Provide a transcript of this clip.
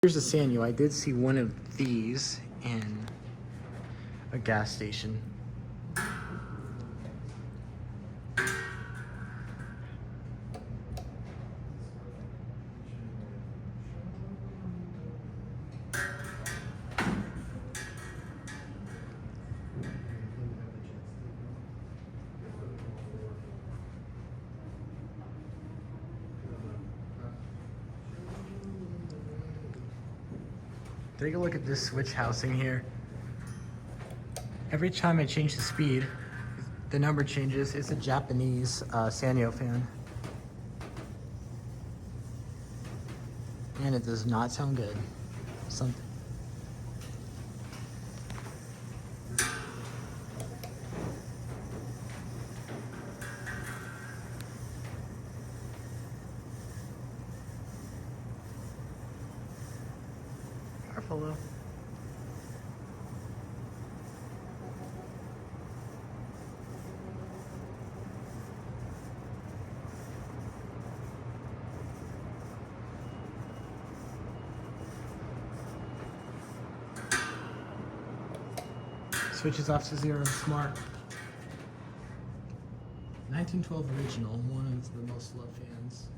Here's a Sanyo. I did see one of these in a gas station. Take a look at this switch housing here. Every time I change the speed, the number changes. It's a Japanese Sanyo fan. And it does not sound good. Something. Careful though. Switches off to 0 smart. 1912 original, one of the most loved fans.